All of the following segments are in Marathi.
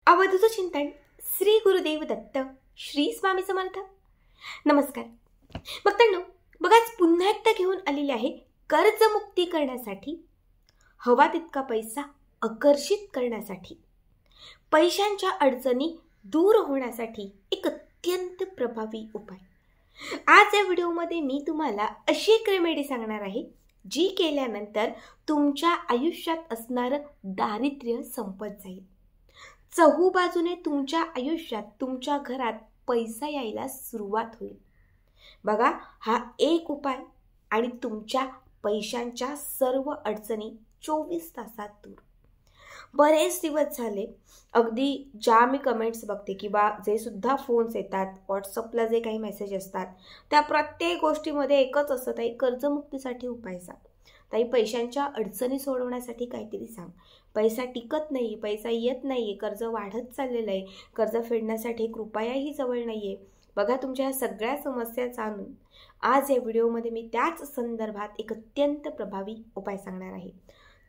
अवधूत चिंतन श्री गुरुदेव दत्त श्री स्वामी समर्थ. नमस्कार भक्तांनो, बघा आज पुन्हा एकदा घेऊन आलेले आहे कर्जमुक्ती करण्यासाठी, हवा तितका पैसा आकर्षित करण्यासाठी, पैशांच्या अडचणी दूर होण्यासाठी एक अत्यंत प्रभावी उपाय. आज या व्हिडिओमध्ये मी तुम्हाला अशी एक रेमेडी सांगणार आहे जी केल्यानंतर तुमच्या आयुष्यात असणारं दारिद्र्य संपत जाईल. चहूबाजूने तुमच्या आयुष्यात, तुमच्या घरात पैसा यायला सुरुवात होईल. बघा, हा एक उपाय आणि तुमच्या पैशांच्या सर्व अडचणी 24 तासात दूर. बरेच दिवस झाले, अगदी ज्या मी कमेंट्स बघते किंवा जे सुद्धा फोन्स येतात, व्हॉट्सअपला जे काही मेसेज असतात, त्या प्रत्येक गोष्टीमध्ये एकच असतं, ताई कर्जमुक्तीसाठी उपाय सांग, ताई पैशांच्या अडचणी सोडवण्यासाठी काहीतरी सांग. पैसा टिकत नाही, पैसा येत नाही, कर्ज वाढत चाललेलं आहे, कर्ज फेडण्यासाठी एक रुपयाही जवळ नाही आहे. बघा, तुमच्या ह्या सगळ्या समस्या जाणून आज या व्हिडिओमध्ये मी त्याच संदर्भात एक अत्यंत प्रभावी उपाय सांगणार आहे.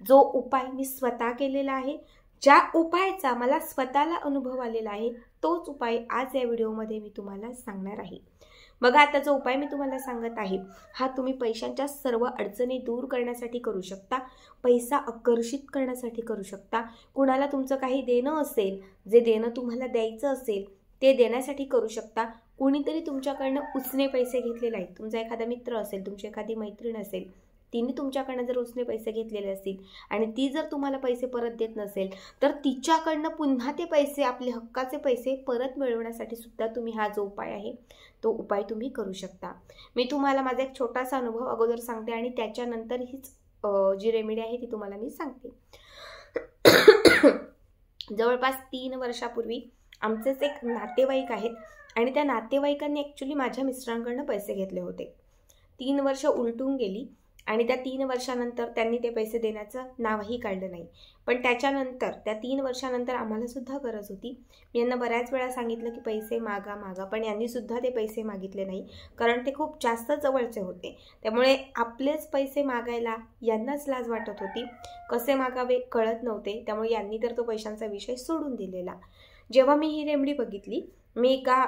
जो उपाय मी स्वतः केलेला आहे, ज्या उपायाचा मला स्वतःला अनुभव आलेला आहे, तोच उपाय आज या व्हिडिओमध्ये मी तुम्हाला सांगणार आहे. बघा, आता जो उपाय मी तुम्हाला सांगत आहे, हा तुम्ही पैशांच्या सर्व अडचणी दूर करण्यासाठी करू शकता, पैसा आकर्षित करण्यासाठी करू शकता, कुणाला तुमचं काही देणं असेल, जे देणं तुम्हाला द्यायचं असेल ते देण्यासाठी करू शकता. कुणीतरी तुमच्याकडनं उसने पैसे घेतलेले आहेत, तुमचा एखादा मित्र असेल, तुमची एखादी मैत्रीण असेल, तिने तुमच्याकडनं जर उसने पैसे घेतलेले असतील आणि ती जर तुम्हाला पैसे परत देत नसेल, तर तिच्याकडनं पुन्हा ते पैसे, आपले हक्काचे पैसे परत मिळवण्यासाठी सुद्धा तुम्ही हा जो उपाय आहे तो उपाय तुम्ही करू शकता. मी तुम्हाला माझा एक छोटासा अनुभव अगोदर सांगते आणि त्याच्यानंतर हीच जी रेमेडी आहे ती तुम्हाला मी सांगते. जवळपास 3 वर्षापूर्वी आमचेच एक नातेवाईक आहेत आणि त्या नातेवाईकांनी ॲक्च्युली माझ्या मिस्टरांकडनं पैसे घेतले होते. 3 वर्ष उलटून गेली आणि त्या 3 वर्षानंतर त्यांनी ते पैसे देण्याचं नावही काढलं नाही. पण त्याच्यानंतर, त्या 3 वर्षानंतर आम्हाला सुद्धा गरज होती. मी यांना बऱ्याच वेळा सांगितलं की पैसे मागा, पण यांनी सुद्धा ते पैसे मागितले नाही, कारण ते खूप जास्त जवळचे होते. त्यामुळे आपलेच पैसे मागायला यांनाच लाज वाटत होती, कसे मागावे कळत नव्हते. त्यामुळे यांनी तर तो पैशांचा विषय सोडून दिलेला. जेव्हा मी ही रेमेडी बघितली, मी एका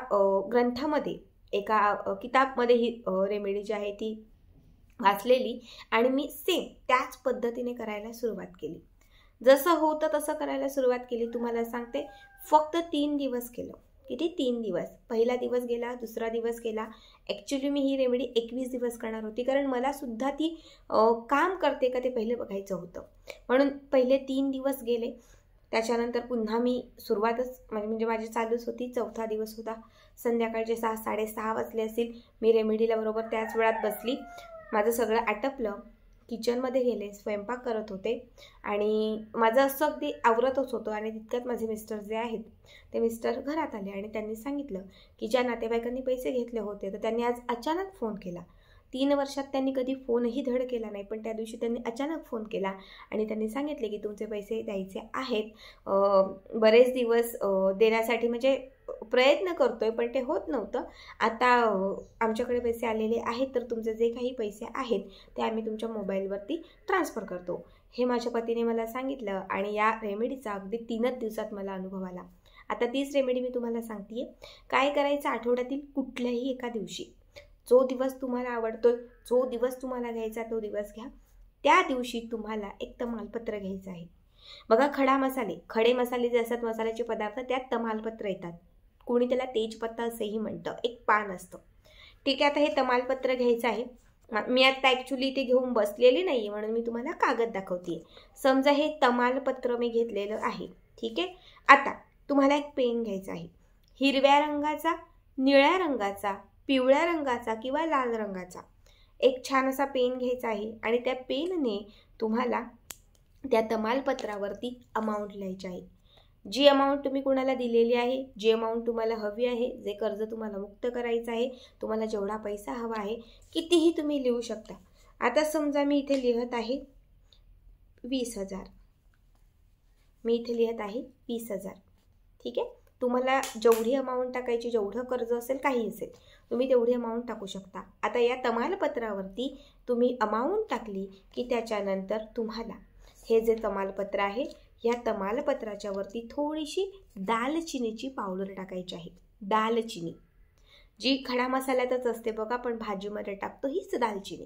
ग्रंथामध्ये, एका किताबमध्ये ही रेमेडी जी आहे ती वाचलेली आणि मी सेम त्याच पद्धतीने करायला सुरुवात केली. जसं होतं तसं करायला सुरुवात केली. तुम्हाला सांगते, फक्त 3 दिवस केलं. किती? 3 दिवस. पहिला दिवस गेला, दुसरा दिवस गेला. ॲक्च्युली मी ही रेमेडी 21 दिवस करणार होती, कारण मला सुद्धा ती काम करते का ते पहिले बघायचं होतं. म्हणून पहिले 3 दिवस गेले. त्याच्यानंतर पुन्हा मी सुरुवातच म्हणजे माझी चालूच होती. 4था दिवस होता. संध्याकाळचे 6-6:30 वाजले असतील. मी रेमेडीला बरोबर त्याच वेळात बसली. माझं सगळं आटपलं, किचनमध्ये गेले, स्वयंपाक करत होते आणि माझं असं अगदी आवरतच होतं आणि तितक्यात माझे मिस्टर जे आहेत ते मिस्टर घरात आले आणि त्यांनी सांगितलं की ज्या नातेवाईकांनी पैसे घेतले होते तर त्यांनी आज अचानक फोन केला. 3 वर्षात त्यांनी कधी फोनही धड केला नाही, पण त्या दिवशी त्यांनी अचानक फोन केला आणि त्यांनी सांगितले की तुमचे पैसे द्यायचे आहेत. बरेच दिवस देण्यासाठी म्हणजे प्रयत्न करतोय, पण ते होत नव्हतं. आता आमच्याकडे पैसे आलेले आहेत, तर तुमचे जे काही पैसे आहेत ते आम्ही तुमच्या मोबाईलवरती ट्रान्सफर करतो. हे माझ्या पतीने मला सांगितलं आणि या रेमेडीचा अगदी 3च दिवसात मला अनुभव आला. आता तीच रेमेडी मी तुम्हाला सांगते. काय करायचं, आठवड्यातील कुठल्याही एका दिवशी, जो दिवस तुम्हाला आवडतोय, जो दिवस तुम्हाला घ्यायचा तो दिवस घ्या. त्या दिवशी तुम्हाला एक तमालपत्र घ्यायचं आहे. बघा, खडे मसाले जे असतात, मसाल्याचे पदार्थ, त्यात तमालपत्र येतात. कोणी त्याला तेजपत्ता असेही म्हणतं. एक पान असतं. ठीक आहे, आता हे तमालपत्र घ्यायचं आहे. मी आता ॲक्च्युली ते घेऊन बसलेली नाही आहे, म्हणून मी तुम्हाला कागद दाखवते. समजा हे तमालपत्र मी घेतलेलं आहे. ठीक आहे, आता तुम्हाला एक पेन घ्यायचा आहे. हिरव्या रंगाचा, निळ्या रंगाचा, पिवळ्या रंगाचा किंवा लाल रंगाचा एक छान असा पेन घ्यायचा आहे आणि त्या पेनने तुम्हाला त्या तमालपत्रावरती अमाऊंट लिहायची आहे. जी अमाऊंट तुम्ही कोणाला दिलेली आहे, जी अमाऊंट तुम्हाला हवी आहे, जे कर्ज तुम्हाला मुक्त करायचं आहे, तुम्हाला जेवढा पैसा हवा आहे, कितीही तुम्ही लिहू शकता. आता समजा मी इथे लिहत आहे 20,000. मी इथे लिहत आहे 20,000. ठीक आहे, तुम्हाला जेवढी अमाऊंट टाकायची, जेवढं कर्ज असेल, काही असेल, तुम्ही तेवढी अमाऊंट टाकू शकता. आता या तमालपत्रावरती तुम्ही अमाऊंट टाकली की त्याच्यानंतर तुम्हाला हे जे तमालपत्र आहे या तमालपत्राच्या वरती थोडीशी दालचिनीची पावडर टाकायची आहे. दालचिनी जी खडा मसाल्यातच असते बघा, पण भाजीमध्ये टाकतो हीच दालचिनी.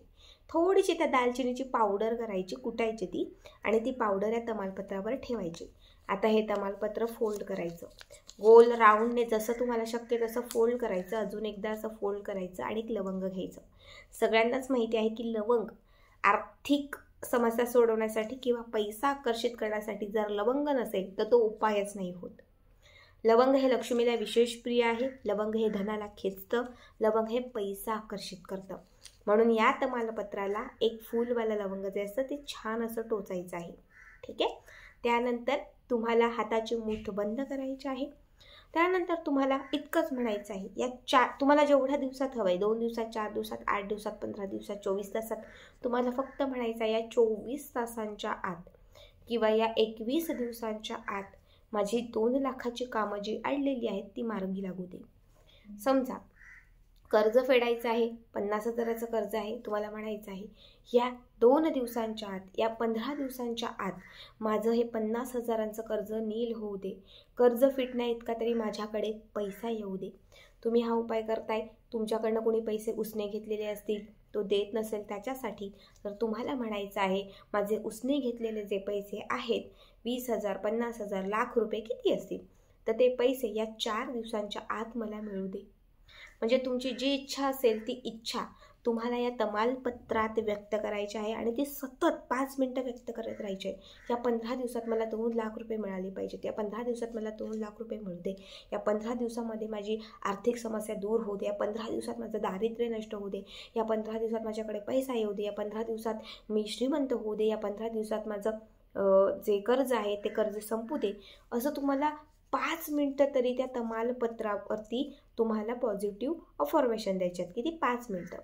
थोडीशी त्या दालचिनीची पावडर करायची, कुटायची ती, आणि ती पावडर या तमालपत्रावर ठेवायची. आता हे तमालपत्र फोल्ड करायचं, गोल राऊंडने जसं तुम्हाला शक्य तसं फोल्ड करायचं. अजून एकदा असं फोल्ड करायचं आणि एक लवंग घ्यायचं. सगळ्यांनाच माहिती आहे की लवंग आर्थिक समस्या सोडवण्यासाठी किंवा पैसा आकर्षित करण्यासाठी जर लवंग नसेल तर तो उपायच नाही होत. लवंग हे लक्ष्मीला विशेष प्रिय आहे. लवंग हे धनाला खेचतं. लवंग हे पैसा आकर्षित करतं. म्हणून या तमालपत्राला एक फूलवाला लवंग जे असतं ते छान असं टोचायचं आहे. ठीक आहे. त्यानंतर तुम्हाला हाताची मूठ बंद करायची आहे. त्यानंतर तुम्हाला इतकंच म्हणायचं आहे, या तुम्हाला जेवढ्या दिवसात हवं आहे, 2 दिवसात, 4 दिवसात, 8 दिवसात, 15 दिवसात, 24 तासात, तुम्हाला फक्त म्हणायचं आहे या 24 तासांच्या आत किंवा या 21 दिवसांच्या आत माझी 2 लाखाची कामं जी अडलेली आहेत ती मार्गी लागू दे. समजा कर्ज फेडायचं आहे, 50,000चं कर्ज आहे, तुम्हाला म्हणायचं आहे या 2 दिवसांच्या आत, या 15 दिवसांच्या आत माझं हे 50,000चं कर्ज नील होऊ दे. कर्ज फिटण्या इतका तरी माझ्याकडे पैसा येऊ दे. तुम्ही हा उपाय करताय, तुमच्याकडनं कोणी पैसे उसने घेतलेले असतील, तो देत नसेल त्याच्यासाठी, तर तुम्हाला म्हणायचं आहे माझे उसने घेतलेले जे पैसे आहेत 20,000, 50,000, लाख रुपये किती असतील, तर ते पैसे या 4 दिवसांच्या आत मला मिळू दे. म्हणजे तुमची जी इच्छा असेल ती इच्छा तुम्हाला या तमालपत्रात व्यक्त करायची आहे आणि ती सतत 5 मिनिटं व्यक्त करत राहायची आहे. या 15 दिवसात मला 2 लाख रुपये मिळाले पाहिजेत. या 15 दिवसात मला 2 लाख रुपये मिळू दे. या 15 दिवसामध्ये माझी आर्थिक समस्या दूर होऊ दे. या 15 दिवसात माझं दारिद्र्य नष्ट होऊ दे. या 15 दिवसात माझ्याकडे पैसा येऊ दे. या 15 दिवसात मी श्रीमंत होऊ दे. या 15 दिवसात माझं जे कर्ज आहे ते कर्ज संपू दे. असं तुम्हाला 5 मिनिटं तरी त्या तमालपत्रावरती तुम्हाला पॉझिटिव्ह अफर्मेशन द्यायचे आहेत. किती? 5 मिनिटं.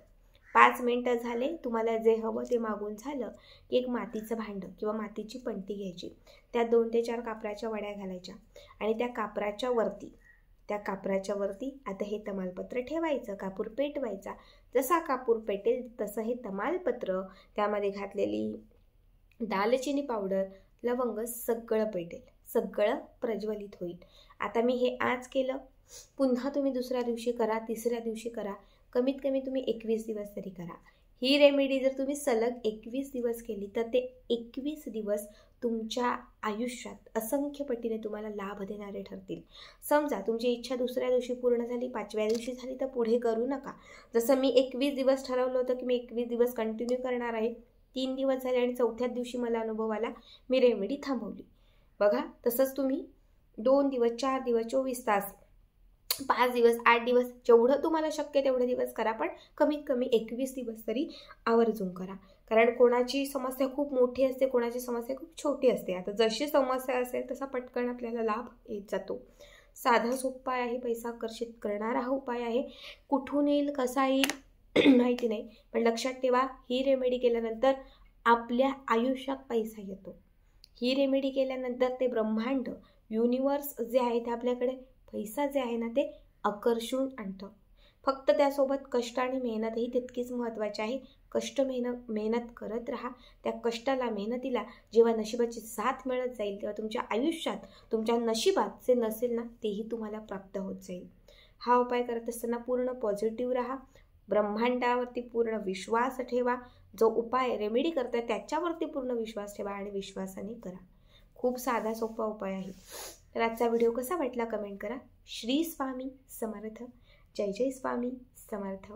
5 मिनिटं झाले, तुम्हाला जे हवं ते मागून झालं की एक मातीचं भांडं किंवा मातीची पणती घ्यायची. त्यात 2 ते 4 कापराच्या वड्या घालायच्या आणि त्या कापराच्या वरती आता हे तमालपत्र ठेवायचं. कापूर पेटवायचा. जसा कापूर पेटेल तसं हे तमालपत्र, त्यामध्ये घातलेली दालचिनी पावडर, लवंग सगळं पेटेल, सगळं प्रज्वलित होईल. आता मी हे आज केलं, पुन्हा तुम्ही दुसऱ्या दिवशी करा, तिसऱ्या दिवशी करा, कमीत कमी तुम्ही 21 दिवस तरी करा. ही रेमेडी जर तुम्ही सलग 21 दिवस केली तर ते 21 दिवस तुमच्या आयुष्यात असंख्य पटीने तुम्हाला लाभ देणारे ठरतील. समजा तुमची इच्छा दुसऱ्या दिवशी पूर्ण झाली, 5व्या दिवशी झाली, तर पुढे करू नका. जसं मी 21 दिवस ठरवलं होतं की मी 21 दिवस कंटिन्यू करणार आहे, 3 दिवस झाले आणि 4थ्या दिवशी मला अनुभव आला, मी रेमेडी थांबवली. बघा, तसंच तुम्ही 2 दिवस, 4 दिवस, 24 तास, 5 दिवस, 8 दिवस, जेवढं तुम्हाला शक्य तेवढे दिवस करा, पण कमीत कमी 21 दिवस तरी आवर्जून करा. कारण कोणाची समस्या खूप मोठी असते, कोणाची समस्या खूप छोटी असते. आता जशी समस्या असेल तसा पटकन आपल्याला लाभ येत जातो. साधा सोपा आहे, पैसा आकर्षित करणारा हा उपाय आहे. कुठून येईल, कसा येईल माहिती नाही, पण लक्षात ठेवा, ही रेमेडी केल्यानंतर आपल्या आयुष्यात पैसा येतो. ही रेमेडी केल्यानंतर ते ब्रह्मांड, युनिवर्स जे आहे ते आपल्याकडे पैसा जे आहे ना ते आकर्षून आणतं. फक्त त्यासोबत कष्ट आणि मेहनतही तितकीच महत्त्वाची आहे. कष्ट मेहनत करत राहा. त्या कष्टाला, मेहनतीला जेव्हा नशिबाची साथ मिळत जाईल तेव्हा तुमच्या आयुष्यात, तुमच्या नशिबात जे नसेल ना तेही तुम्हाला प्राप्त होत जाईल. हा उपाय करत असताना पूर्ण पॉझिटिव्ह राहा. ब्रह्मांडावरती पूर्ण विश्वास ठेवा. जो उपाय रेमेडी करताय त्याच्यावरती पूर्ण विश्वास ठेवा आणि विश्वासाने करा. खूप साधा सोपा उपाय आहे. तर आजचा व्हिडिओ कसा वाटला कमेंट करा. श्री स्वामी समर्थ. जय जय स्वामी समर्थ.